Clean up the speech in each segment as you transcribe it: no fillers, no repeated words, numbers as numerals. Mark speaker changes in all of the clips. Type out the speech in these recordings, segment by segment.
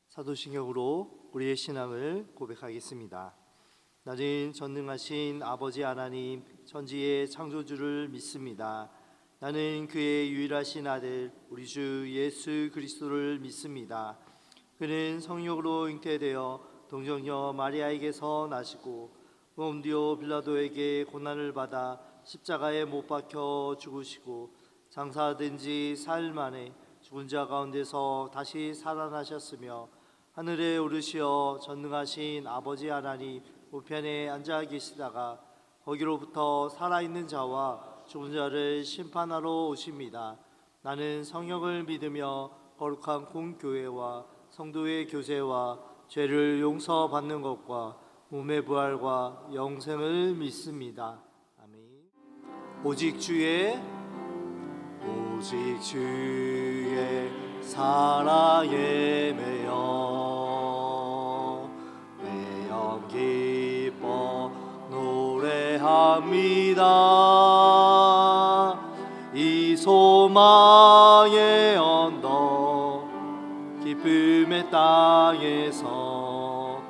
Speaker 1: 사도신경으로 우리의 신앙을 고백하겠습니다. 나는 전능하신 아버지 하나님 천지의 창조주를 믿습니다. 나는 그의 유일하신 아들 우리 주 예수 그리스도를 믿습니다. 그는 성령으로 잉태되어 동정녀 마리아에게서 나시고 본디오 빌라도에게 고난을 받아 십자가에 못 박혀 죽으시고 장사된 지 사흘 만에 죽은 자 가운데서 다시 살아나셨으며 하늘에 오르시어 전능하신 아버지 하나님 우편에 앉아 계시다가 거기로부터 살아있는 자와 죽은 자를 심판하러 오십니다. 나는 성령을 믿으며 거룩한 공교회와 성도의 교제와 죄를 용서받는 것과 몸의 부활과 영생을 믿습니다. 아멘. 오직 주의 사랑에 매여 내 영 기뻐 노래합니다. 이 소망의 언덕 기쁨의 땅에서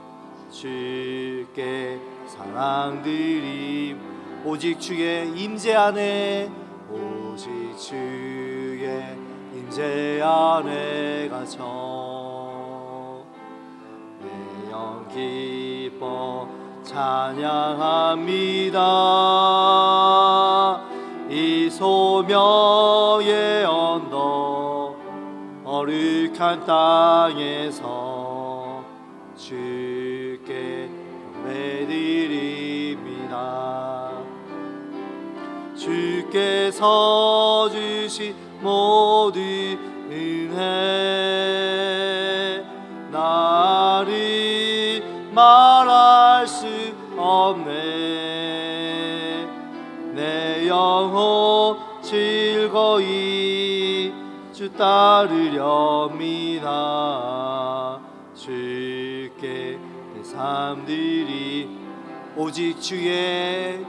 Speaker 1: 주께 사랑드림. 오직 주의 임재 안에 오직 주의 임재 안에 갇혀 내 영 기뻐 찬양합니다. 이 소명의 언덕 거룩한 땅에서 주께 예배드립니다. 주께서 주신 모든 은혜 나를 말할 수 없네. 내 영혼 즐거이 주 따르렵니다. 주께 내 삶들이 오직 주의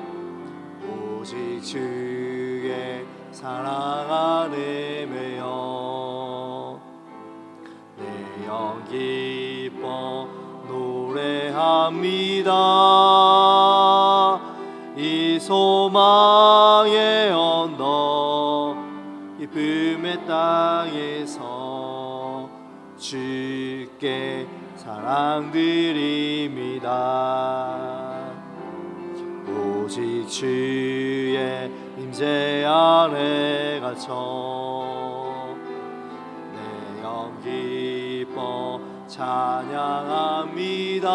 Speaker 1: 사랑 안에 매여 내 영 기뻐 노래합니다. 이 소망의 언덕 기쁨의 땅에서 주께 사랑드립니다. 오직 주의 임재 안에 갇혀 내 영 기뻐 찬양합니다.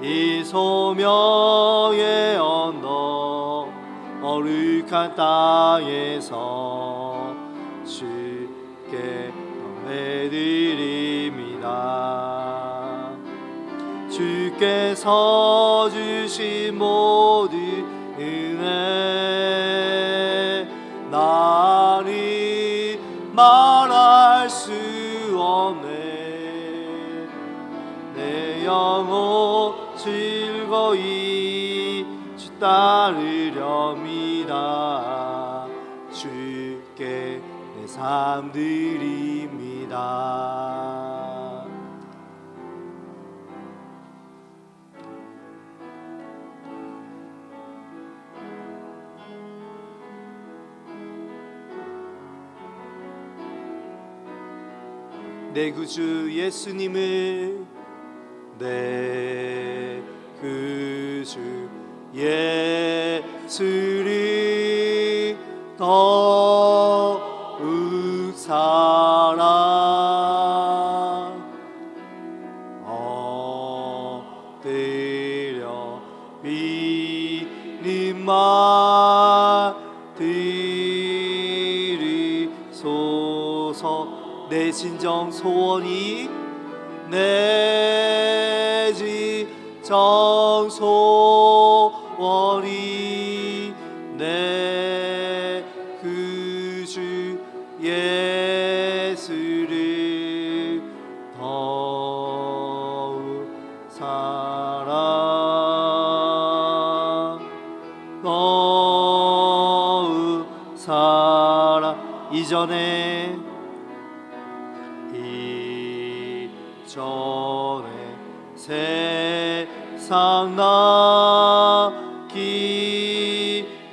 Speaker 1: 이 소명의 언덕 거룩한 땅에서 주께 예배드립니다. 주께서 주신 모든 은혜 나를 말할 수 없네. 내 영혼 즐거이 주 따르렵니다. 주께 내 삶 드립니다. 내 구주 예수님을 내 구주 예수를 더욱 사랑 엎드려 비님만 드리소서. 내 진정 소원이 내 진정 소원이 내 구주 예수를 더욱 사랑 이전에 세상 나 기뻐서도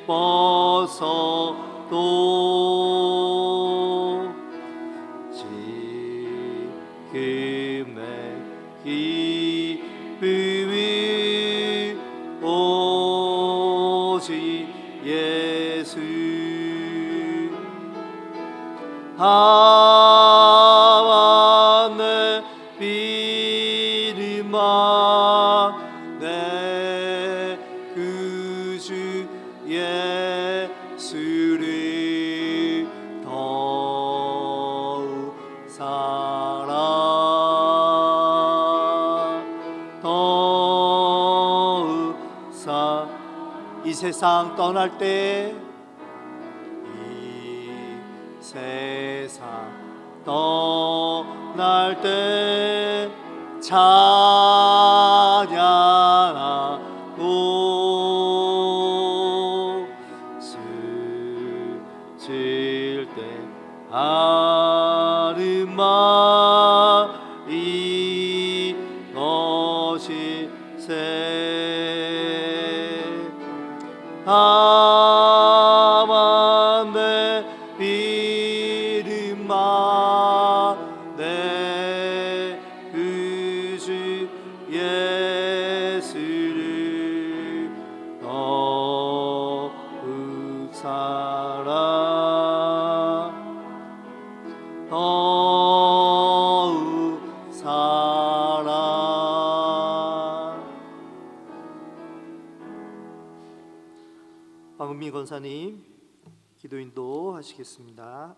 Speaker 1: 지금의 기쁨이 오직 예수 내 믿음아 내 구주 예수를 더욱 이 세상 떠날 때 세상 떠날 때 찬양하고 스칠 때 하는 말이 너시세 다만 내 믿음아 내 구주 예수를 더욱 박은미 권사님 기도인도 하시겠습니다.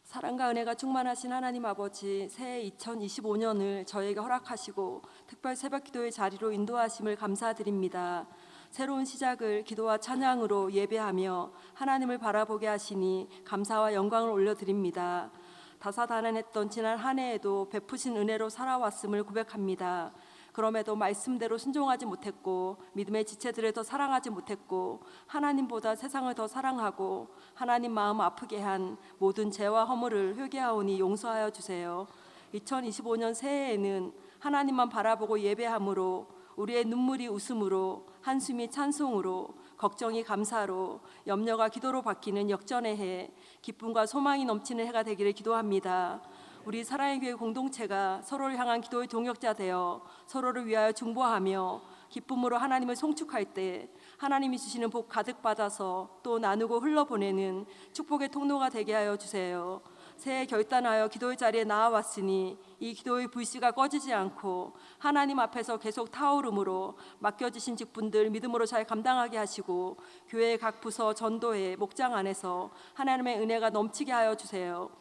Speaker 2: 사랑과 은혜가 충만하신 하나님 아버지, 새해 2025년을 저에게 허락하시고 특별 새벽기도의 자리로 인도하심을 감사드립니다. 새로운 시작을 기도와 찬양으로 예배하며 하나님을 바라보게 하시니 감사와 영광을 올려드립니다. 다사다난했던 지난 한 해에도 베푸신 은혜로 살아왔음을 고백합니다. 그럼에도 말씀대로 순종하지 못했고 믿음의 지체들을 더 사랑하지 못했고 하나님보다 세상을 더 사랑하고 하나님 마음 아프게 한 모든 죄와 허물을 회개하오니 용서하여 주세요. 2025년 새해에는 하나님만 바라보고 예배함으로 우리의 눈물이 웃음으로 한숨이 찬송으로 걱정이 감사로 염려가 기도로 바뀌는 역전의 해, 기쁨과 소망이 넘치는 해가 되기를 기도합니다. 우리 사랑의 교회 공동체가 서로를 향한 기도의 동역자 되어 서로를 위하여 중보하며 기쁨으로 하나님을 송축할 때 하나님이 주시는 복 가득 받아서 또 나누고 흘러보내는 축복의 통로가 되게 하여 주세요. 새해 결단하여 기도의 자리에 나와왔으니 이 기도의 불씨가 꺼지지 않고 하나님 앞에서 계속 타오름으로 맡겨주신 직분들 믿음으로 잘 감당하게 하시고 교회의 각 부서 전도회 목장 안에서 하나님의 은혜가 넘치게 하여 주세요.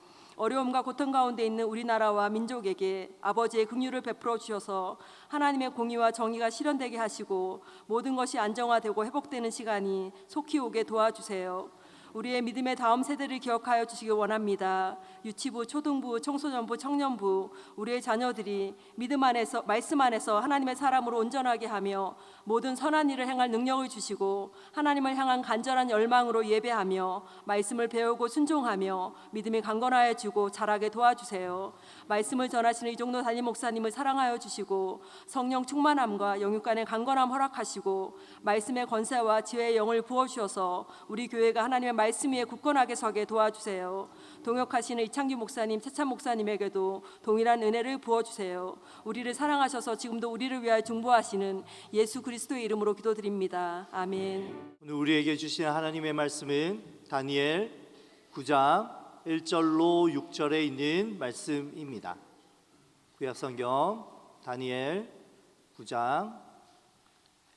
Speaker 2: 어려움과 고통 가운데 있는 우리나라와 민족에게 아버지의 긍휼을 베풀어 주셔서 하나님의 공의와 정의가 실현되게 하시고 모든 것이 안정화되고 회복되는 시간이 속히 오게 도와주세요. 우리의 믿음의 다음 세대를 기억하여 주시기 원합니다. 유치부, 초등부, 청소년부, 청년부 우리의 자녀들이 믿음 안에서 말씀 안에서 하나님의 사람으로 온전하게 하며 모든 선한 일을 행할 능력을 주시고 하나님을 향한 간절한 열망으로 예배하며 말씀을 배우고 순종하며 믿음이 강건하여 주고 자라게 도와주세요. 말씀을 전하시는 이종로 담임 목사님을 사랑하여 주시고 성령 충만함과 영육 간의 강건함 허락하시고 말씀의 권세와 지혜의 영을 부어주셔서 우리 교회가 하나님의 말씀 위에 굳건하게 서게 도와주세요. 동역하시는 이창규 목사님, 최찬 목사님에게도 동일한 은혜를 부어주세요. 우리를 사랑하셔서 지금도 우리를 위하여 중보하시는 예수 그리스도의 이름으로 기도드립니다. 아멘.
Speaker 1: 오늘 우리에게 주신 하나님의 말씀은 다니엘 9장 1절로 6절에 있는 말씀입니다. 구약성경 다니엘 9장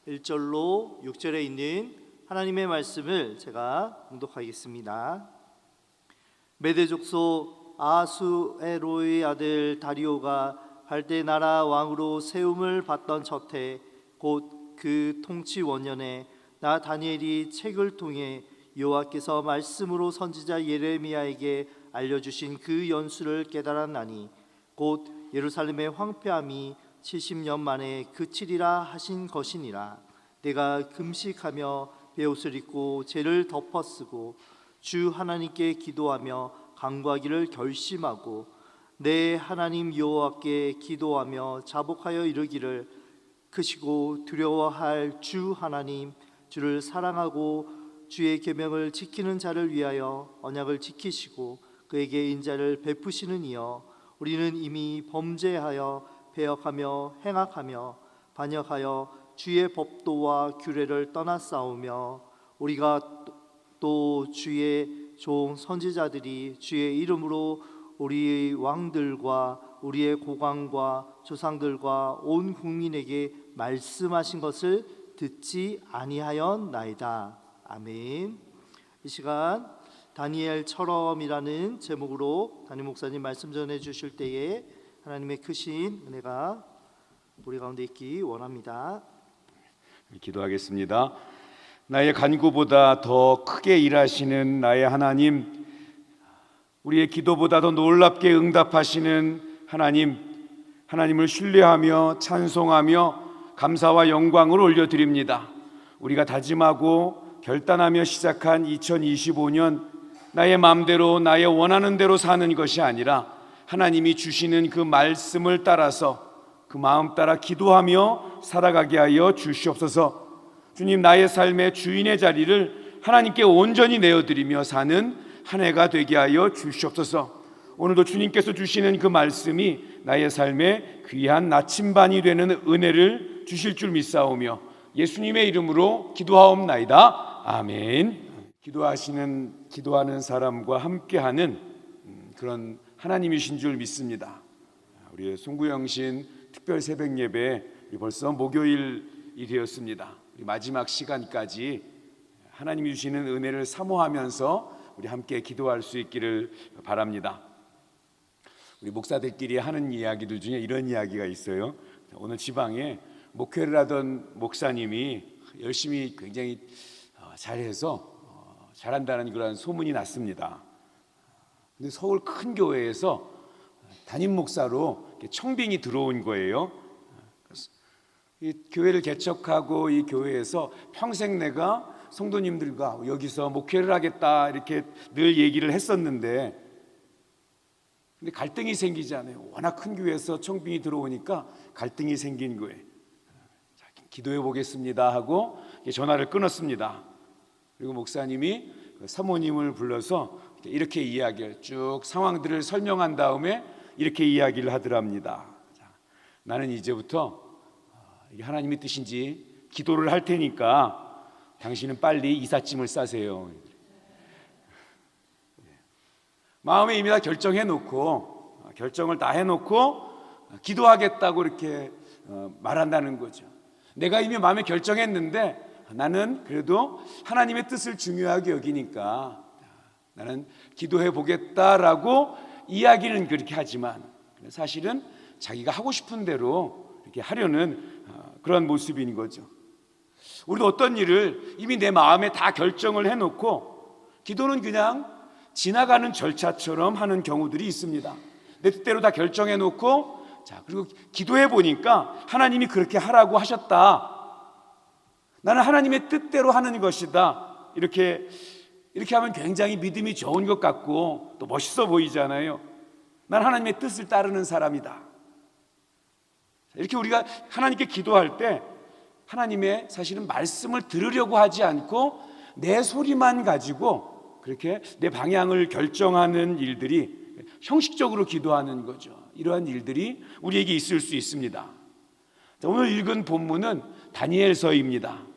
Speaker 1: 1절로 6절에 있는 하나님의 말씀을 제가 봉독하겠습니다. 메대 족속 아수에로의 아들 다리오가 갈대 나라 왕으로 세움을 받던 저태 곧 그 통치 원년에 나 다니엘이 책을 통해 여호와께서 말씀으로 선지자 예레미야에게 알려주신 그 연수를 깨달았나니 곧 예루살렘의 황폐함이 70년 만에 그치리라 하신 것이니라. 내가 금식하며 베옷을 입고 죄를 덮어쓰고 주 하나님께 기도하며 간구하기를 결심하고 내 하나님 여호와께 기도하며 자복하여 이르기를 크시고 두려워할 주 하나님 주를 사랑하고 주의 계명을 지키는 자를 위하여 언약을 지키시고 그에게 인자를 베푸시는 이여 우리는 이미 범죄하여 배역하며 행악하며 반역하여 주의 법도와 규례를 떠나 싸우며 우리가 또 주의 종 선지자들이 주의 이름으로 우리 왕들과 우리의 고관과 조상들과 온 국민에게 말씀하신 것을 듣지 아니하였나이다. 아멘. 이 시간 다니엘처럼이라는 제목으로 담임 목사님 말씀 전해 주실 때에 하나님의 크신 은혜가 우리 가운데 있기 원합니다.
Speaker 3: 기도하겠습니다. 나의 간구보다 더 크게 일하시는 나의 하나님, 우리의 기도보다 더 놀랍게 응답하시는 하나님을 신뢰하며 찬송하며 감사와 영광을 올려드립니다. 우리가 다짐하고 결단하며 시작한 2025년, 나의 마음대로 나의 원하는 대로 사는 것이 아니라 하나님이 주시는 그 말씀을 따라서 그 마음 따라 기도하며 살아가게 하여 주시옵소서. 주님, 나의 삶의 주인의 자리를 하나님께 온전히 내어드리며 사는 한 해가 되게 하여 주시옵소서. 오늘도 주님께서 주시는 그 말씀이 나의 삶의 귀한 나침반이 되는 은혜를 주실 줄 믿사오며 예수님의 이름으로 기도하옵나이다. 아멘. 기도하는 사람과 함께하는 그런 하나님이신 줄 믿습니다. 우리 송구영신 특별 새벽 예배 벌써 목요일이 되었습니다. 우리 마지막 시간까지 하나님이 주시는 은혜를 사모하면서 우리 함께 기도할 수 있기를 바랍니다. 우리 목사들끼리 하는 이야기들 중에 이런 이야기가 있어요. 오늘 지방에 목회를 하던 목사님이 열심히 굉장히 잘해서 잘한다는 그런 소문이 났습니다. 근데 서울 큰 교회에서 담임 목사로 청빙이 들어온 거예요. 그래서 이 교회를 개척하고 이 교회에서 평생 내가 성도님들과 여기서 목회를 하겠다 이렇게 늘 얘기를 했었는데, 근데 갈등이 생기잖아요. 워낙 큰 교회에서 청빙이 들어오니까 갈등이 생긴 거예요. 기도해 보겠습니다 하고 전화를 끊었습니다. 그리고 목사님이 사모님을 불러서 이렇게 이야기를 쭉 상황들을 설명한 다음에 이렇게 이야기를 하더랍니다. 나는 이제부터 이게 하나님의 뜻인지 기도를 할 테니까 당신은 빨리 이삿짐을 싸세요. 마음에 이미 다 결정해 놓고 결정을 다 해놓고 기도하겠다고 이렇게 말한다는 거죠. 내가 이미 마음에 결정했는데 나는 그래도 하나님의 뜻을 중요하게 여기니까 나는 기도해 보겠다라고 이야기는 그렇게 하지만 사실은 자기가 하고 싶은 대로 이렇게 하려는 그런 모습인 거죠. 우리도 어떤 일을 이미 내 마음에 다 결정을 해놓고 기도는 그냥 지나가는 절차처럼 하는 경우들이 있습니다. 내 뜻대로 다 결정해놓고 그리고 기도해 보니까 하나님이 그렇게 하라고 하셨다. 나는 하나님의 뜻대로 하는 것이다. 이렇게 하면 굉장히 믿음이 좋은 것 같고 또 멋있어 보이잖아요. 난 하나님의 뜻을 따르는 사람이다. 이렇게 우리가 하나님께 기도할 때 하나님의 사실은 말씀을 들으려고 하지 않고 내 소리만 가지고 그렇게 내 방향을 결정하는 일들이 형식적으로 기도하는 거죠. 이러한 일들이 우리에게 있을 수 있습니다. 오늘 읽은 본문은 다니엘서입니다.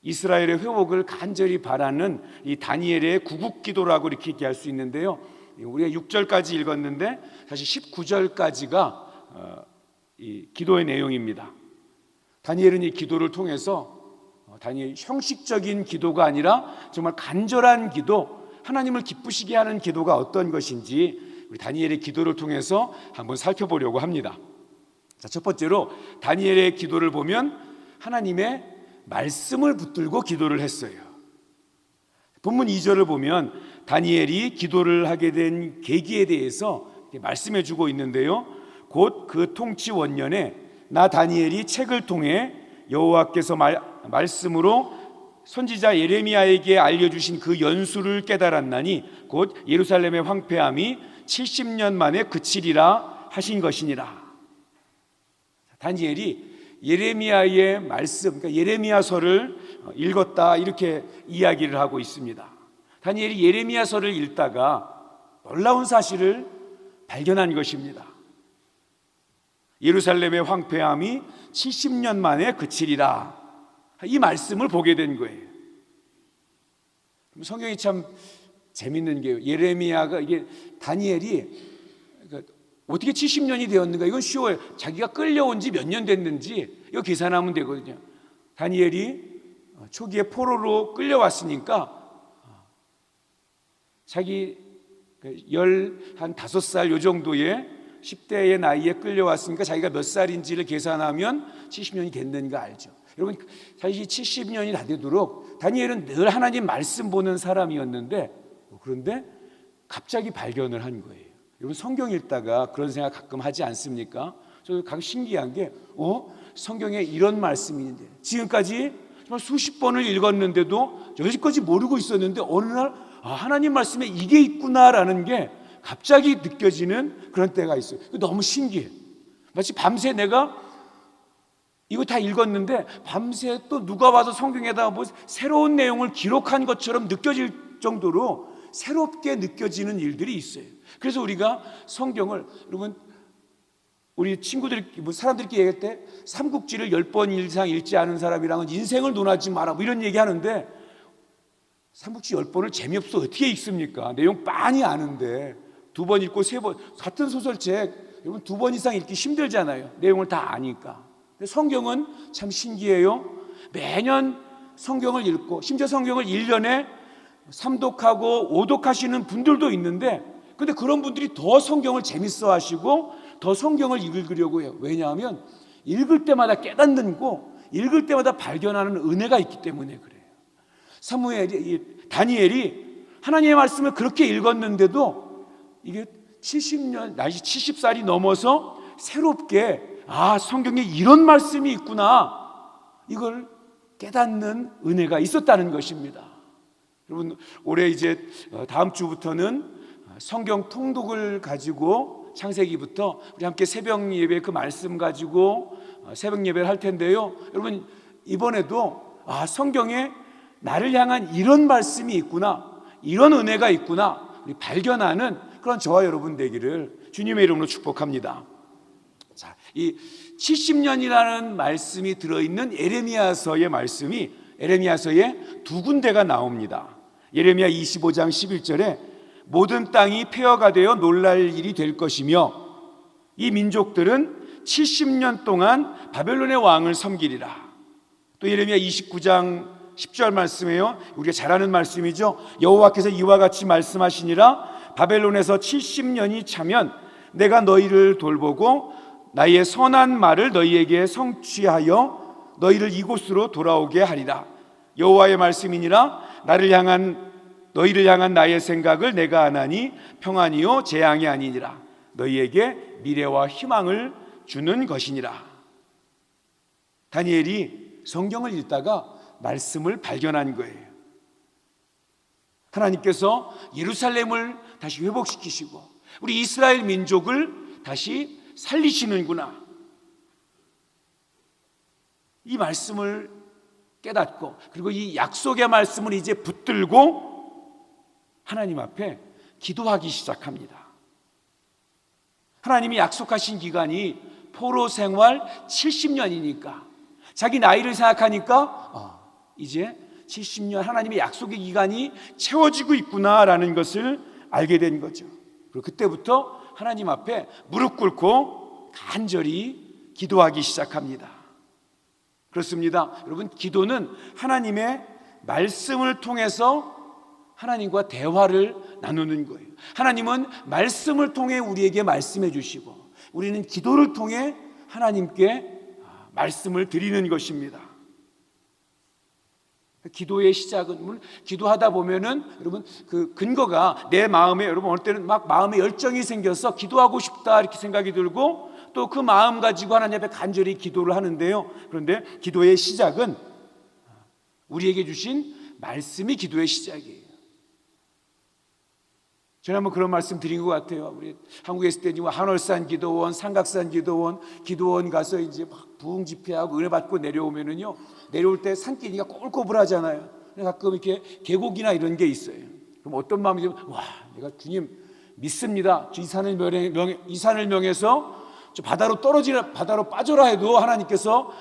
Speaker 3: 이스라엘의 회복을 간절히 바라는 이 다니엘의 구국기도라고 이렇게 얘기할 수 있는데요. 우리가 6절까지 읽었는데 사실 19절까지가 이 기도의 내용입니다. 다니엘은 이 기도를 통해서 단지 형식적인 기도가 아니라 정말 간절한 기도, 하나님을 기쁘시게 하는 기도가 어떤 것인지 우리 다니엘의 기도를 통해서 한번 살펴보려고 합니다. 첫 번째로 다니엘의 기도를 보면 하나님의 말씀을 붙들고 기도를 했어요. 본문 2절을 보면 다니엘이 기도를 하게 된 계기에 대해서 말씀해 주고 있는데요. 곧 그 통치 원년에 나 다니엘이 책을 통해 여호와께서 말씀으로 선지자 예레미야에게 알려주신 그 연수를 깨달았나니 곧 예루살렘의 황폐함이 70년 만에 그치리라 하신 것이니라. 다니엘이 예레미야의 말씀, 그러니까 예레미야서를 읽었다 이렇게 이야기를 하고 있습니다. 다니엘이 예레미야서를 읽다가 놀라운 사실을 발견한 것입니다. 예루살렘의 황폐함이 70년 만에 그치리라, 이 말씀을 보게 된 거예요. 성경이 참 재밌는 게 예레미야가 이게 다니엘이 어떻게 70년이 되었는가? 이건 쉬워요. 자기가 끌려온 지 몇 년 됐는지 이거 계산하면 되거든요. 다니엘이 초기에 포로로 끌려왔으니까 자기 15살 요 정도의 10대의 나이에 끌려왔으니까 자기가 몇 살인지를 계산하면 70년이 됐는가 알죠. 여러분, 사실 70년이 다 되도록 다니엘은 늘 하나님 말씀 보는 사람이었는데, 그런데 갑자기 발견을 한 거예요. 여러분, 성경 읽다가 그런 생각 가끔 하지 않습니까? 저도 가끔 신기한 게 성경에 이런 말씀이 있는데 지금까지 정말 수십 번을 읽었는데도 여지까지 모르고 있었는데 어느 날 하나님 말씀에 이게 있구나라는 게 갑자기 느껴지는 그런 때가 있어요. 너무 신기해. 마치 밤새 내가 이거 다 읽었는데 밤새 또 누가 와서 성경에다가 뭐 새로운 내용을 기록한 것처럼 느껴질 정도로 새롭게 느껴지는 일들이 있어요. 그래서 우리가 성경을, 여러분, 우리 친구들, 사람들끼리 얘기할 때 삼국지를 10번 이상 읽지 않은 사람이랑은 인생을 논하지 마라 이런 얘기 하는데, 삼국지 10번을 재미없어 어떻게 읽습니까? 내용 많이 아는데 2번 읽고 3번, 같은 소설책 여러분 2번 이상 읽기 힘들잖아요. 내용을 다 아니까. 근데 성경은 참 신기해요. 매년 성경을 읽고 심지어 성경을 1년에 3독하고 5독하시는 분들도 있는데, 근데 그런 분들이 더 성경을 재밌어 하시고 더 성경을 읽으려고 해요. 왜냐하면 읽을 때마다 깨닫는 거, 읽을 때마다 발견하는 은혜가 있기 때문에 그래요. 다니엘이 하나님의 말씀을 그렇게 읽었는데도 이게 70년, 나이 70살이 넘어서 새롭게 성경에 이런 말씀이 있구나, 이걸 깨닫는 은혜가 있었다는 것입니다. 여러분, 올해 이제 다음 주부터는 성경 통독을 가지고 창세기부터 우리 함께 새벽 예배 그 말씀 가지고 새벽 예배를 할 텐데요. 여러분, 이번에도 성경에 나를 향한 이런 말씀이 있구나, 이런 은혜가 있구나, 우리 발견하는 그런 저와 여러분 되기를 주님의 이름으로 축복합니다. 자, 이 70년이라는 말씀이 들어있는 예레미야서의 말씀이 예레미야서에 2군데가 나옵니다. 예레미야 25장 11절에 모든 땅이 폐허가 되어 놀랄 일이 될 것이며 이 민족들은 70년 동안 바벨론의 왕을 섬기리라. 또 예레미야 29장 10절 말씀이에요. 우리가 잘 아는 말씀이죠. 여호와께서 이와 같이 말씀하시니라. 바벨론에서 70년이 차면 내가 너희를 돌보고 나의 선한 말을 너희에게 성취하여 너희를 이곳으로 돌아오게 하리라. 여호와의 말씀이니라. 너희를 향한 나의 생각을 내가 아나니 평안이요 재앙이 아니니라. 너희에게 미래와 희망을 주는 것이니라. 다니엘이 성경을 읽다가 말씀을 발견한 거예요. 하나님께서 예루살렘을 다시 회복시키시고 우리 이스라엘 민족을 다시 살리시는구나, 이 말씀을 깨닫고, 그리고 이 약속의 말씀을 이제 붙들고 하나님 앞에 기도하기 시작합니다. 하나님이 약속하신 기간이 포로 생활 70년이니까 자기 나이를 생각하니까 이제 70년 하나님의 약속의 기간이 채워지고 있구나라는 것을 알게 된 거죠. 그리고 그때부터 하나님 앞에 무릎 꿇고 간절히 기도하기 시작합니다. 그렇습니다. 여러분, 기도는 하나님의 말씀을 통해서 하나님과 대화를 나누는 거예요. 하나님은 말씀을 통해 우리에게 말씀해 주시고 우리는 기도를 통해 하나님께 말씀을 드리는 것입니다. 기도의 시작은, 기도하다 보면은 여러분 그 근거가 내 마음에, 여러분 어느 때는 막 마음에 열정이 생겨서 기도하고 싶다 이렇게 생각이 들고 또 그 마음 가지고 하나님 앞에 간절히 기도를 하는데요. 그런데 기도의 시작은 우리에게 주신 말씀이 기도의 시작이에요. 저는 한번 그런 말씀 드린 것 같아요. 우리 한국에 있을 때 한월산 기도원, 삼각산 기도원 가서 이제 막 부흥 집회하고 은혜 받고 내려오면은요, 내려올 때 산길이가 꼬불꼬불하잖아요. 가끔 이렇게 계곡이나 이런 게 있어요. 그럼 어떤 마음이 들면, 와, 내가 주님 믿습니다. 이 산을 명해서 저 바다로 빠져라 해도 하나님께서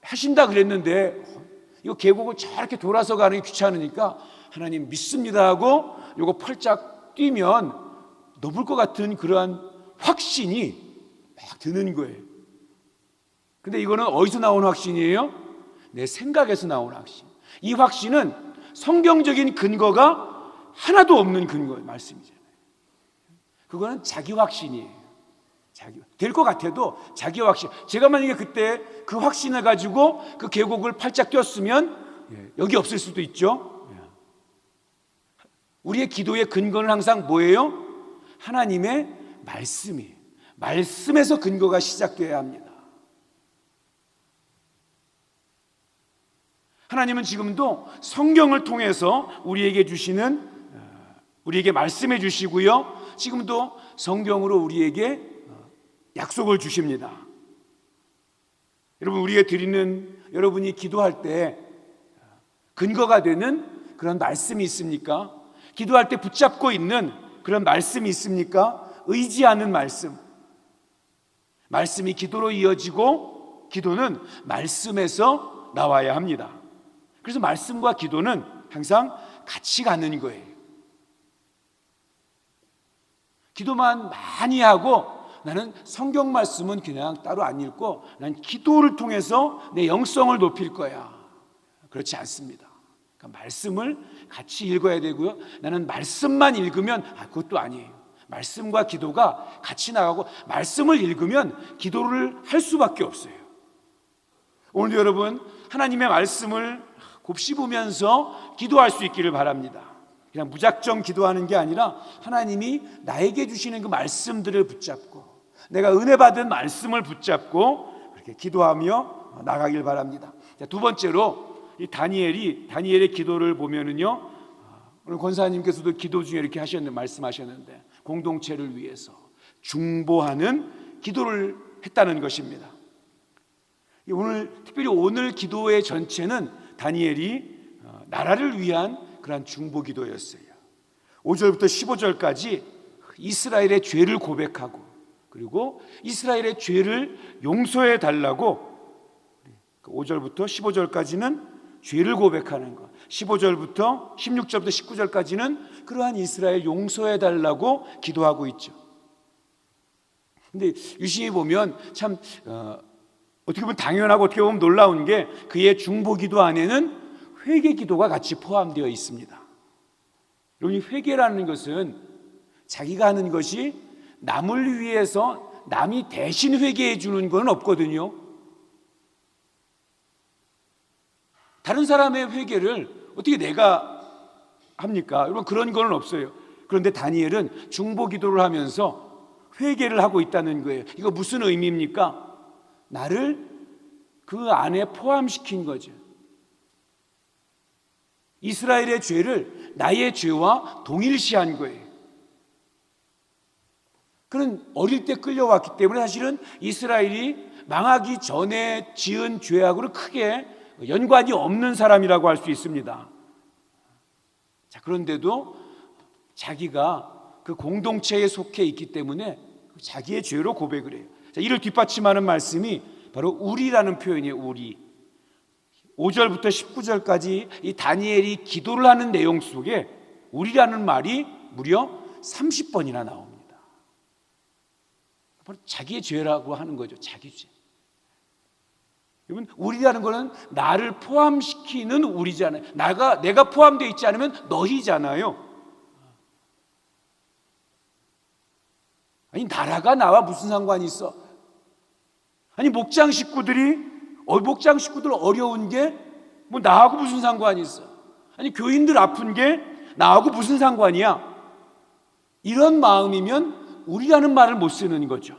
Speaker 3: 하신다 그랬는데, 이거 계곡을 저렇게 돌아서 가는 게 귀찮으니까 하나님 믿습니다 하고 요거 펄짝 뛰면 넘을 것 같은 그러한 확신이 막 드는 거예요. 근데 이거는 어디서 나온 확신이에요? 내 생각에서 나온 확신. 이 확신은 성경적인 근거가 하나도 없는 근거의 말씀이잖아요. 그거는 자기 확신이에요. 될 것 같아도 자기 확신. 제가 만약에 그때 그 확신을 가지고 그 계곡을 팔짝 뛰었으면 여기 없을 수도 있죠. 우리의 기도의 근거는 항상 뭐예요? 하나님의 말씀이에요. 말씀에서 근거가 시작되어야 합니다. 하나님은 지금도 성경을 통해서 우리에게 말씀해 주시고요, 지금도 성경으로 우리에게 약속을 주십니다. 여러분, 여러분이 기도할 때 근거가 되는 그런 말씀이 있습니까? 기도할 때 붙잡고 있는 그런 말씀이 있습니까? 의지하는 말씀이 기도로 이어지고, 기도는 말씀에서 나와야 합니다. 그래서 말씀과 기도는 항상 같이 가는 거예요. 기도만 많이 하고 나는 성경 말씀은 그냥 따로 안 읽고 난 기도를 통해서 내 영성을 높일 거야, 그렇지 않습니다. 그러니까 말씀을 같이 읽어야 되고요, 나는 말씀만 읽으면 그것도 아니에요. 말씀과 기도가 같이 나가고, 말씀을 읽으면 기도를 할 수밖에 없어요. 오늘도 여러분, 하나님의 말씀을 곱씹으면서 기도할 수 있기를 바랍니다. 그냥 무작정 기도하는 게 아니라 하나님이 나에게 주시는 그 말씀들을 붙잡고, 내가 은혜 받은 말씀을 붙잡고 그렇게 기도하며 나가길 바랍니다. 자, 두 번째로, 이 다니엘의 기도를 보면은요, 오늘 권사님께서도 기도 중에 이렇게 말씀하셨는데, 공동체를 위해서 중보하는 기도를 했다는 것입니다. 특별히 오늘 기도의 전체는 다니엘이 나라를 위한 그러한 중보 기도였어요. 5절부터 15절까지 이스라엘의 죄를 고백하고, 그리고 이스라엘의 죄를 용서해 달라고, 5절부터 15절까지는 죄를 고백하는 것, 16절부터 19절까지는 그러한 이스라엘 용서해 달라고 기도하고 있죠. 근데 유심히 보면 참 어떻게 보면 당연하고 어떻게 보면 놀라운 게, 그의 중보 기도 안에는 회개 기도가 같이 포함되어 있습니다. 여러분, 회개라는 것은 자기가 하는 것이 남을 위해서 남이 대신 회개해 주는 건 없거든요. 다른 사람의 회개를 어떻게 내가 합니까? 여러분, 그런 건 없어요. 그런데 다니엘은 중보 기도를 하면서 회개를 하고 있다는 거예요. 이거 무슨 의미입니까? 나를 그 안에 포함시킨 거죠. 이스라엘의 죄를 나의 죄와 동일시한 거예요. 그는 어릴 때 끌려왔기 때문에 사실은 이스라엘이 망하기 전에 지은 죄하고는 크게 연관이 없는 사람이라고 할 수 있습니다. 자, 그런데도 자기가 그 공동체에 속해 있기 때문에 자기의 죄로 고백을 해요. 자, 이를 뒷받침하는 말씀이 바로 우리라는 표현이에요. 우리. 5절부터 19절까지 이 다니엘이 기도를 하는 내용 속에 우리라는 말이 무려 30번이나 나옵니다. 바로 자기의 죄라고 하는 거죠. 자기 죄. 여러분, 우리라는 것은 나를 포함시키는 우리잖아요. 내가 포함되어 있지 않으면 너희잖아요. 아니, 나라가 나와 무슨 상관이 있어? 아니, 목장 식구들 어려운 게 뭐 나하고 무슨 상관이 있어? 아니, 교인들 아픈 게 나하고 무슨 상관이야? 이런 마음이면 우리라는 말을 못 쓰는 거죠.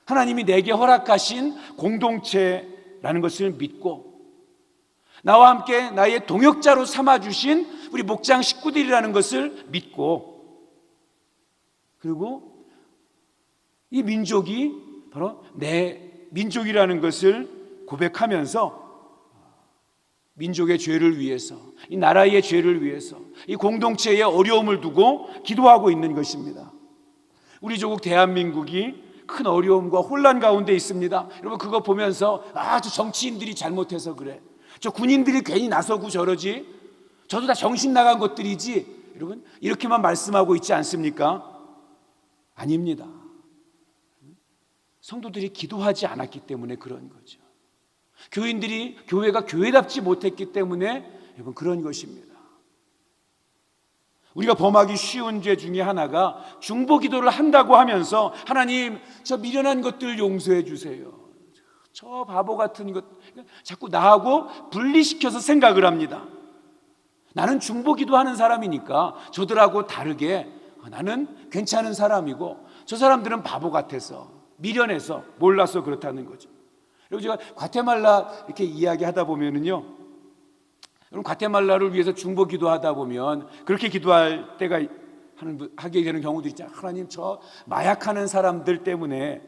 Speaker 3: 하나님이 내게 허락하신 공동체라는 것을 믿고, 나와 함께 나의 동역자로 삼아주신 우리 목장 식구들이라는 것을 믿고, 그리고 이 민족이 바로 내 민족이라는 것을 고백하면서 민족의 죄를 위해서, 이 나라의 죄를 위해서, 이 공동체의 어려움을 두고 기도하고 있는 것입니다. 우리 조국 대한민국이 큰 어려움과 혼란 가운데 있습니다. 여러분, 그거 보면서 저 정치인들이 잘못해서 그래, 저 군인들이 괜히 나서고 저러지, 저도 다 정신 나간 것들이지, 여러분 이렇게만 말씀하고 있지 않습니까? 아닙니다. 성도들이 기도하지 않았기 때문에 그런 거죠. 교회가 교회답지 못했기 때문에 여러분 그런 것입니다. 우리가 범하기 쉬운 죄 중에 하나가 중보기도를 한다고 하면서 하나님 저 미련한 것들 용서해 주세요, 저 바보 같은 것, 자꾸 나하고 분리시켜서 생각을 합니다. 나는 중보기도하는 사람이니까 저들하고 다르게 나는 괜찮은 사람이고 저 사람들은 바보 같아서 미련해서 몰라서 그렇다는 거죠. 그리고 제가 과테말라 이렇게 이야기하다 보면은요, 여러분 과테말라를 위해서 중보기도하다 보면 그렇게 기도할 때가 하게 되는 경우도 있잖아요. 하나님 저 마약하는 사람들 때문에,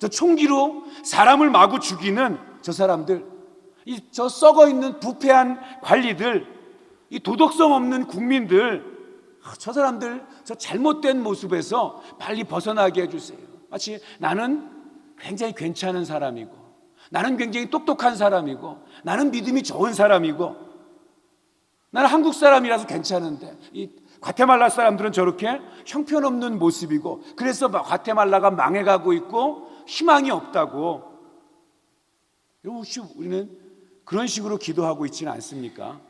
Speaker 3: 저 총기로 사람을 마구 죽이는 저 사람들, 저 썩어 있는 부패한 관리들, 이 도덕성 없는 국민들, 저 사람들 저 잘못된 모습에서 빨리 벗어나게 해주세요. 마치 나는 굉장히 괜찮은 사람이고, 나는 굉장히 똑똑한 사람이고, 나는 믿음이 좋은 사람이고, 나는 한국 사람이라서 괜찮은데 이 과테말라 사람들은 저렇게 형편없는 모습이고, 그래서 과테말라가 망해가고 있고 희망이 없다고. 혹시 우리는 그런 식으로 기도하고 있지는 않습니까?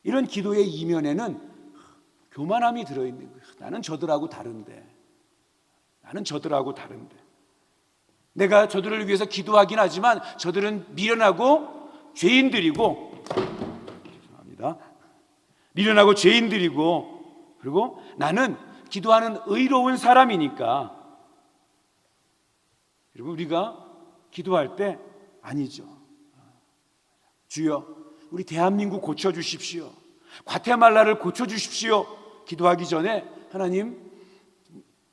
Speaker 3: 이런 기도의 이면에는 교만함이 들어있는 거예요. 나는 저들하고 다른데, 나는 저들하고 다른데, 내가 저들을 위해서 기도하긴 하지만 저들은 미련하고 죄인들이고, 죄송합니다, 미련하고 죄인들이고, 그리고 나는 기도하는 의로운 사람이니까. 여러분, 우리가 기도할 때 아니죠. 주여 우리 대한민국 고쳐주십시오, 과테말라를 고쳐주십시오 기도하기 전에 하나님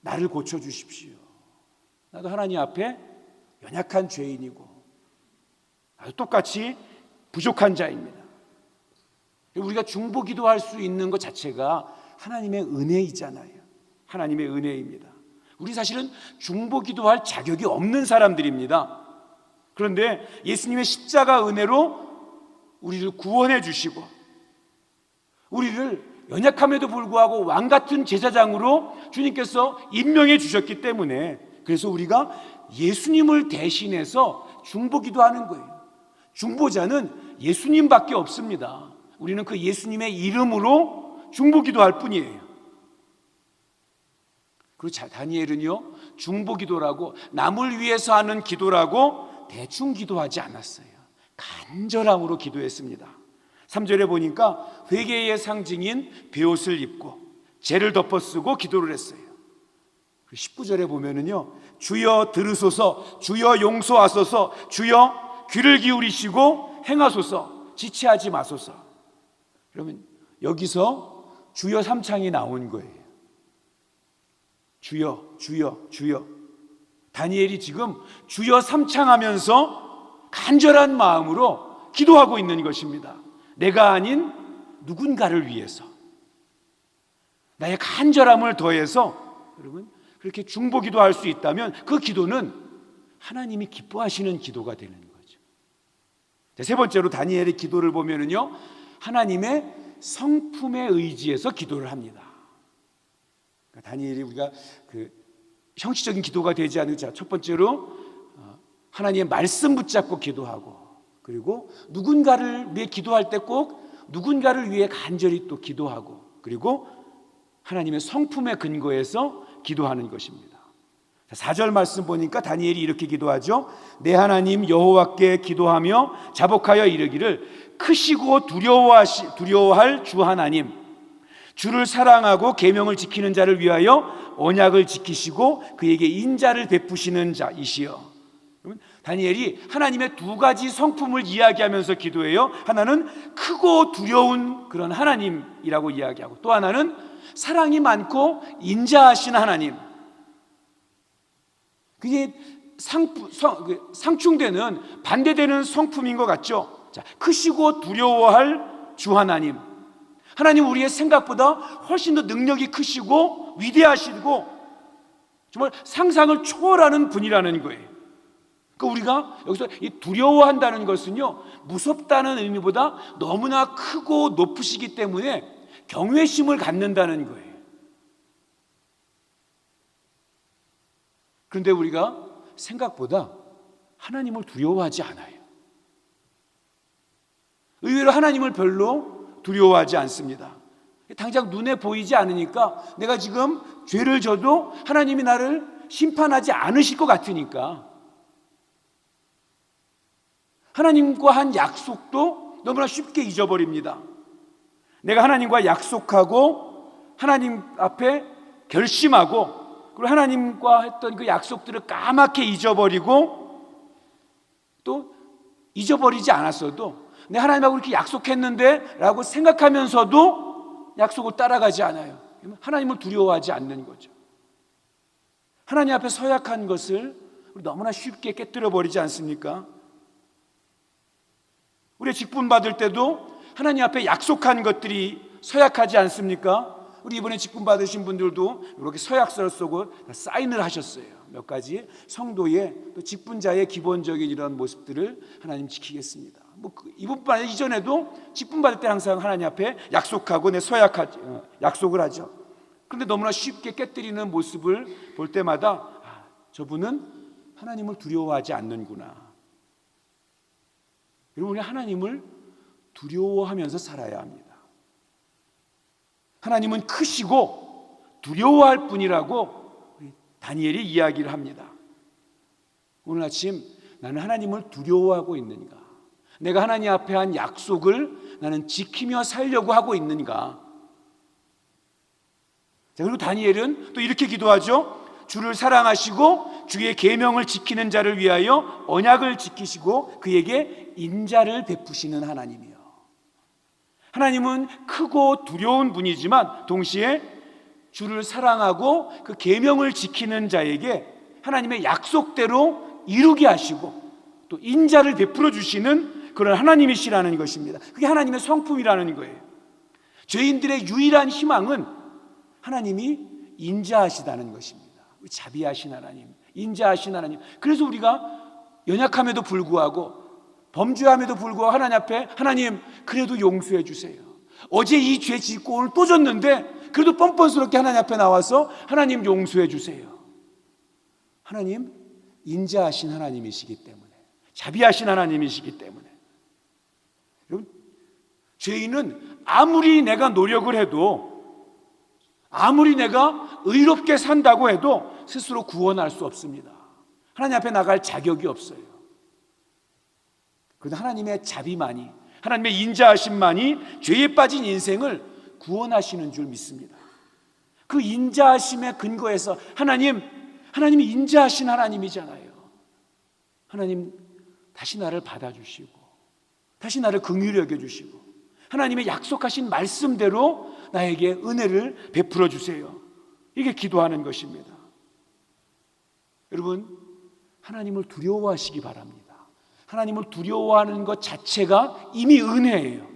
Speaker 3: 나를 고쳐주십시오. 나도 하나님 앞에 연약한 죄인이고 나도 똑같이 부족한 자입니다. 우리가 중보기도할 수 있는 것 자체가 하나님의 은혜이잖아요. 하나님의 은혜입니다. 우리 사실은 중보기도할 자격이 없는 사람들입니다. 그런데 예수님의 십자가 은혜로 우리를 구원해 주시고, 우리를 연약함에도 불구하고 왕같은 제사장으로 주님께서 임명해 주셨기 때문에, 그래서 우리가 예수님을 대신해서 중보기도하는 거예요. 중보자는 예수님밖에 없습니다. 우리는 그 예수님의 이름으로 중보기도할 뿐이에요. 그리고 다니엘은요, 중보기도라고, 남을 위해서 하는 기도라고 대충 기도하지 않았어요. 간절함으로 기도했습니다. 3절에 보니까 회개의 상징인 베옷을 입고 죄를 덮어쓰고 기도를 했어요. 19절에 보면은요, 주여 들으소서, 주여 용서하소서, 주여 귀를 기울이시고 행하소서, 지체하지 마소서. 그러면 여기서 주여 삼창이 나온 거예요. 주여, 주여, 주여. 다니엘이 지금 주여 삼창하면서 간절한 마음으로 기도하고 있는 것입니다. 내가 아닌 누군가를 위해서 나의 간절함을 더해서, 여러분 그렇게 중보기도할 수 있다면 그 기도는 하나님이 기뻐하시는 기도가 되는 거죠. 세 번째로 다니엘의 기도를 보면은요, 하나님의 성품에 의지해서 기도를 합니다. 그러니까 다니엘이 우리가 그 형식적인 기도가 되지 않는, 첫 번째로 하나님의 말씀 붙잡고 기도하고, 그리고 누군가를 위해 기도할 때 꼭 누군가를 위해 간절히 또 기도하고, 그리고 하나님의 성품에 근거해서 기도하는 것입니다. 4절 말씀 보니까 다니엘이 이렇게 기도하죠. 내 하나님 여호와께 기도하며 자복하여 이르기를, 크시고 두려워할 주 하나님, 주를 사랑하고 계명을 지키는 자를 위하여 언약을 지키시고 그에게 인자를 베푸시는 자이시여. 다니엘이 하나님의 두 가지 성품을 이야기하면서 기도해요. 하나는 크고 두려운 그런 하나님이라고 이야기하고, 또 하나는 사랑이 많고 인자하신 하나님. 그게 상충되는, 반대되는 성품인 것 같죠. 자, 크시고 두려워할 주 하나님. 하나님 우리의 생각보다 훨씬 더 능력이 크시고 위대하시고 정말 상상을 초월하는 분이라는 거예요. 그러니까 우리가 여기서 이 두려워한다는 것은요, 무섭다는 의미보다 너무나 크고 높으시기 때문에 경외심을 갖는다는 거예요. 그런데 우리가 생각보다 하나님을 두려워하지 않아요. 의외로 하나님을 별로 두려워하지 않습니다. 당장 눈에 보이지 않으니까, 내가 지금 죄를 져도 하나님이 나를 심판하지 않으실 것 같으니까, 하나님과 한 약속도 너무나 쉽게 잊어버립니다. 내가 하나님과 약속하고 하나님 앞에 결심하고, 그리고 하나님과 했던 그 약속들을 까맣게 잊어버리고, 또 잊어버리지 않았어도 내가 하나님하고 이렇게 약속했는데 라고 생각하면서도 약속을 따라가지 않아요. 하나님을 두려워하지 않는 거죠. 하나님 앞에 서약한 것을 너무나 쉽게 깨뜨려 버리지 않습니까? 우리 직분 받을 때도 하나님 앞에 약속한 것들이 서약하지 않습니까? 우리 이번에 직분 받으신 분들도 이렇게 서약서를 쓰고 사인을 하셨어요. 몇 가지 성도의, 또 직분자의 기본적인 이런 모습들을 하나님 지키겠습니다. 이분뿐 아니라 이전에도 직분 받을 때 항상 하나님 앞에 약속하고 약속을 하죠. 그런데 너무나 쉽게 깨뜨리는 모습을 볼 때마다 저분은 하나님을 두려워하지 않는구나. 여러분, 우리 하나님을 두려워하면서 살아야 합니다. 하나님은 크시고 두려워할 분이라고 우리 다니엘이 이야기를 합니다. 오늘 아침 나는 하나님을 두려워하고 있는가? 내가 하나님 앞에 한 약속을 나는 지키며 살려고 하고 있는가? 자, 그리고 다니엘은 또 이렇게 기도하죠. 주를 사랑하시고 주의 계명을 지키는 자를 위하여 언약을 지키시고 그에게 인자를 베푸시는 하나님이요. 하나님은 크고 두려운 분이지만 동시에 주를 사랑하고 그 계명을 지키는 자에게 하나님의 약속대로 이루게 하시고 또 인자를 베풀어 주시는 그런 하나님이시라는 것입니다. 그게 하나님의 성품이라는 거예요. 죄인들의 유일한 희망은 하나님이 인자하시다는 것입니다. 자비하신 하나님, 인자하신 하나님. 그래서 우리가 연약함에도 불구하고, 범죄함에도 불구하고 하나님 앞에, 하나님 그래도 용서해 주세요. 어제 이 죄 짓고 오늘 또 졌는데 그래도 뻔뻔스럽게 하나님 앞에 나와서 하나님 용서해 주세요. 하나님 인자하신 하나님이시기 때문에, 자비하신 하나님이시기 때문에. 여러분, 죄인은 아무리 내가 노력을 해도, 아무리 내가 의롭게 산다고 해도 스스로 구원할 수 없습니다. 하나님 앞에 나갈 자격이 없어요. 그런데 하나님의 자비만이, 하나님의 인자하심만이 죄에 빠진 인생을 구원하시는 줄 믿습니다. 그 인자하심의 근거에서 하나님이 인자하신 하나님이잖아요. 하나님 다시 나를 받아주시고 다시 나를 긍휼히 여겨주시고 하나님의 약속하신 말씀대로 나에게 은혜를 베풀어 주세요. 이게 기도하는 것입니다. 여러분, 하나님을 두려워하시기 바랍니다. 하나님을 두려워하는 것 자체가 이미 은혜예요.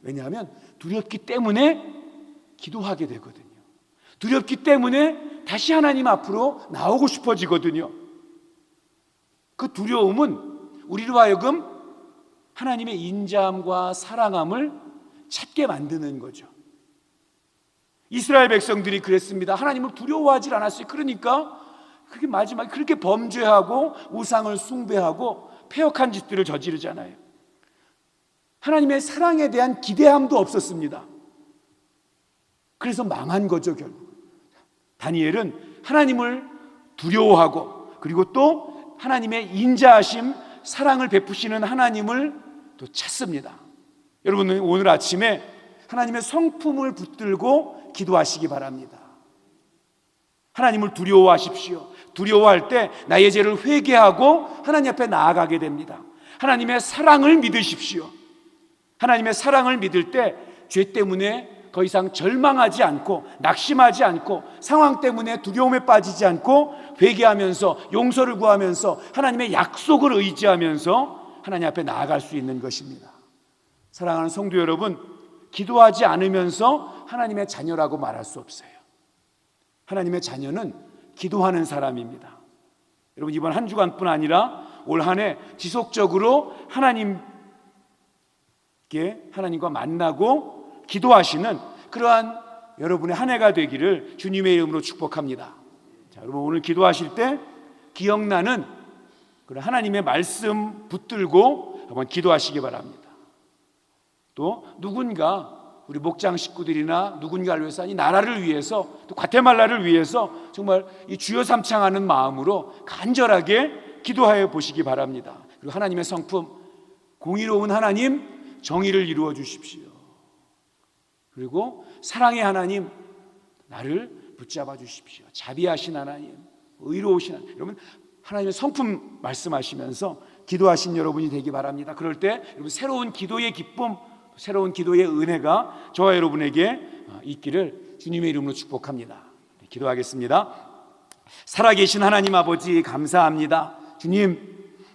Speaker 3: 왜냐하면 두렵기 때문에 기도하게 되거든요. 두렵기 때문에 다시 하나님 앞으로 나오고 싶어지거든요. 그 두려움은 우리로 하여금 하나님의 인자함과 사랑함을 찾게 만드는 거죠. 이스라엘 백성들이 그랬습니다. 하나님을 두려워하지 않았어요. 그러니까 그게 마지막에 그렇게 범죄하고 우상을 숭배하고 패역한 짓들을 저지르잖아요. 하나님의 사랑에 대한 기대함도 없었습니다. 그래서 망한 거죠, 결국. 다니엘은 하나님을 두려워하고 그리고 또 하나님의 인자하심, 사랑을 베푸시는 하나님을 또 찾습니다. 여러분은 오늘 아침에 하나님의 성품을 붙들고 기도하시기 바랍니다. 하나님을 두려워하십시오. 두려워할 때 나의 죄를 회개하고 하나님 앞에 나아가게 됩니다. 하나님의 사랑을 믿으십시오. 하나님의 사랑을 믿을 때 죄 때문에 더 이상 절망하지 않고 낙심하지 않고 상황 때문에 두려움에 빠지지 않고 회개하면서 용서를 구하면서 하나님의 약속을 의지하면서 하나님 앞에 나아갈 수 있는 것입니다. 사랑하는 성도 여러분, 기도하지 않으면서 하나님의 자녀라고 말할 수 없어요. 하나님의 자녀는 기도하는 사람입니다. 여러분, 이번 한 주간뿐 아니라 올 한 해 지속적으로 하나님과 만나고 기도하시는 그러한 여러분의 한 해가 되기를 주님의 이름으로 축복합니다. 자, 여러분, 오늘 기도하실 때 기억나는 그런 하나님의 말씀 붙들고 한번 기도하시기 바랍니다. 또 누군가 우리 목장 식구들이나 누군가를 위해서, 이 나라를 위해서, 또 과테말라를 위해서 정말 이 주여 삼창하는 마음으로 간절하게 기도하여 보시기 바랍니다. 그리고 하나님의 성품, 공의로운 하나님, 정의를 이루어 주십시오. 그리고 사랑의 하나님, 나를 붙잡아 주십시오. 자비하신 하나님, 의로우신 하나님. 여러분, 하나님의 성품 말씀하시면서 기도하신 여러분이 되기 바랍니다. 그럴 때 여러분, 새로운 기도의 기쁨, 새로운 기도의 은혜가 저와 여러분에게 있기를 주님의 이름으로 축복합니다. 기도하겠습니다. 살아계신 하나님 아버지, 감사합니다. 주님,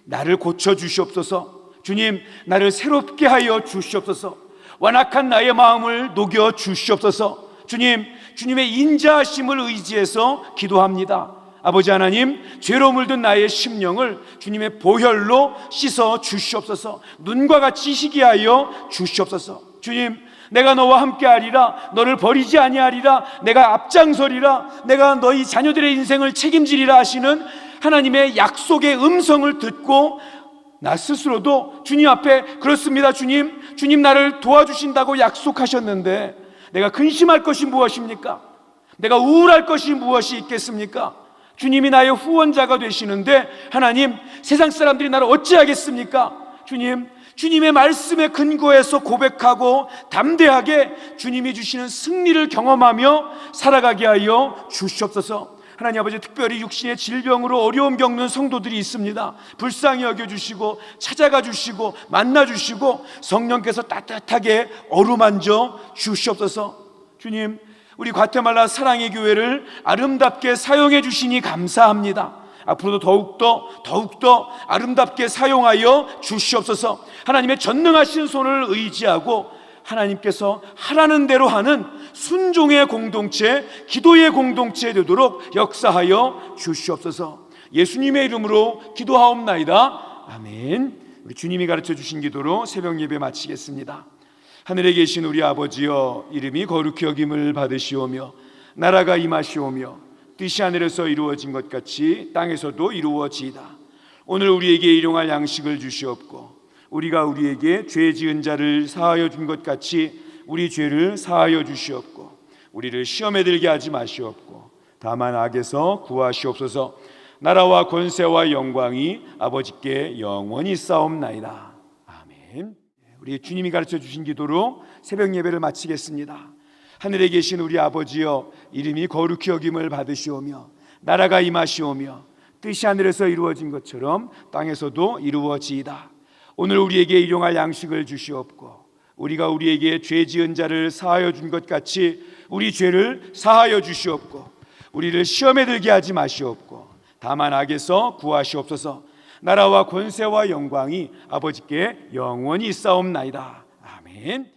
Speaker 3: 나를 고쳐주시옵소서. 주님, 나를 새롭게 하여 주시옵소서. 완악한 나의 마음을 녹여 주시옵소서. 주님, 주님의 인자하심을 의지해서 기도합니다. 아버지 하나님, 죄로 물든 나의 심령을 주님의 보혈로 씻어 주시옵소서. 눈과 같이 희게 하여 주시옵소서. 주님, 내가 너와 함께하리라. 너를 버리지 아니하리라. 내가 앞장서리라. 내가 너희 자녀들의 인생을 책임지리라 하시는 하나님의 약속의 음성을 듣고 나 스스로도 주님 앞에, 그렇습니다 주님, 주님 나를 도와주신다고 약속하셨는데 내가 근심할 것이 무엇입니까? 내가 우울할 것이 무엇이 있겠습니까? 주님이 나의 후원자가 되시는데 하나님, 세상 사람들이 나를 어찌하겠습니까? 주님, 주님의 말씀에 근거해서 고백하고 담대하게 주님이 주시는 승리를 경험하며 살아가게 하여 주시옵소서. 하나님 아버지, 특별히 육신의 질병으로 어려움 겪는 성도들이 있습니다. 불쌍히 여겨주시고 찾아가 주시고 만나 주시고 성령께서 따뜻하게 어루만져 주시옵소서. 주님, 우리 과테말라 사랑의 교회를 아름답게 사용해 주시니 감사합니다. 앞으로도 더욱더 아름답게 사용하여 주시옵소서. 하나님의 전능하신 손을 의지하고 하나님께서 하라는 대로 하는 순종의 공동체, 기도의 공동체 되도록 역사하여 주시옵소서. 예수님의 이름으로 기도하옵나이다. 아멘. 우리 주님이 가르쳐 주신 기도로 새벽 예배 마치겠습니다. 하늘에 계신 우리 아버지여, 이름이 거룩히 여김을 받으시오며 나라가 임하시오며 뜻이 하늘에서 이루어진 것 같이 땅에서도 이루어지이다. 오늘 우리에게 일용할 양식을 주시옵고 우리가 우리에게 죄 지은 자를 사하여 준 것 같이 우리 죄를 사하여 주시옵고 우리를 시험에 들게 하지 마시옵고 다만 악에서 구하시옵소서. 나라와 권세와 영광이 아버지께 영원히 싸움나이다. 아멘. 우리 주님이 가르쳐 주신 기도로 새벽 예배를 마치겠습니다. 하늘에 계신 우리 아버지여, 이름이 거룩히 여김을 받으시오며 나라가 임하시오며 뜻이 하늘에서 이루어진 것처럼 땅에서도 이루어지이다. 오늘 우리에게 일용할 양식을 주시옵고 우리가 우리에게 죄 지은 자를 사하여 준 것 같이 우리 죄를 사하여 주시옵고 우리를 시험에 들게 하지 마시옵고 다만 악에서 구하시옵소서. 나라와 권세와 영광이 아버지께 영원히 싸움나이다. 아멘.